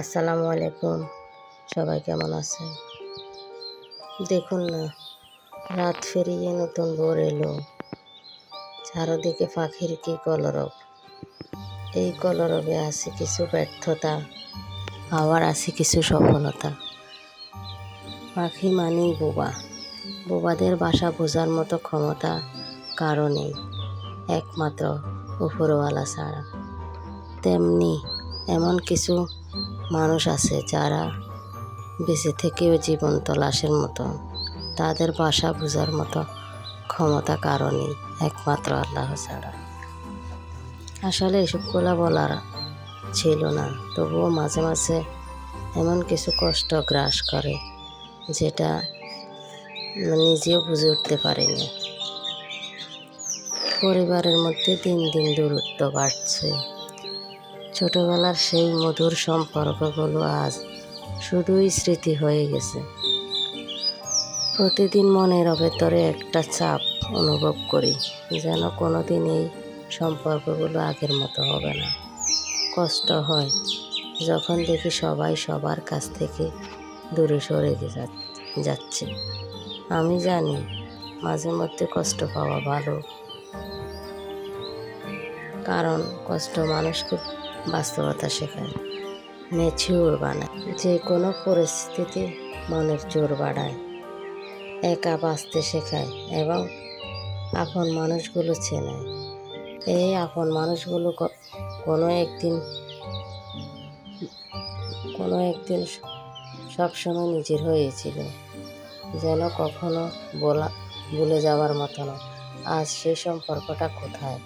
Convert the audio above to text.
আসসালামু আলাইকুম। সবাই কেমন আছেন? দেখুন না, রাত ফেরিয়ে নতুন ভোর এলো। চারদিকে পাখির কি কলরব। এই কলরবে আছে কিছু ব্যর্থতা, আবার আছে কিছু সফলতা। পাখি মানেই বোবা। বোবাদের বাসা বোঝার মতো ক্ষমতা কারো নেই, একমাত্র উপরওয়ালা ছাড়া। তেমনি এমন কিছু মানুষ আছে যারা বেঁচে থেকেও জীবন্ত লাশের মতো। তাদের বাসা বোঝার মতো ক্ষমতা কারো নেই, একমাত্র আল্লাহ ছাড়া। আসলে এসবগুলো বলার ছিল না, তবুও মাঝে মাঝে এমন কিছু কষ্ট গ্রাস করে যেটা নিজেও বুঝে উঠতে পারিনি। পরিবারের মধ্যে দিন দিন দূরত্ব বাড়ছে। ছোটবেলার সেই মধুর সম্পর্কগুলো আজ শুধুই স্মৃতি হয়ে গেছে। প্রতিদিন মনের ভেতরে একটা চাপ অনুভব করি, যেন কোনোদিন এই সম্পর্কগুলো আগের মতো হবে না। কষ্ট হয় যখন দেখি সবাই সবার কাছ থেকে দূরে সরে যাচ্ছে। আমি জানি মাঝে মধ্যে কষ্ট পাওয়া ভালো, কারণ কষ্ট মানুষকে বাস্তবতা শেখায়, ম্যাচিউর বানায়, যে কোনো পরিস্থিতি মনের জোর বাড়ায়, একা বাঁচতে শেখায় এবং আপন মানুষগুলো চেনায়। এই আপন মানুষগুলো কোনো একদিন সবসময় নিজের হয়েছিল, যেন কখনো ভুলে যাওয়ার মতো না। আজ সেই সম্পর্কটা কোথায়?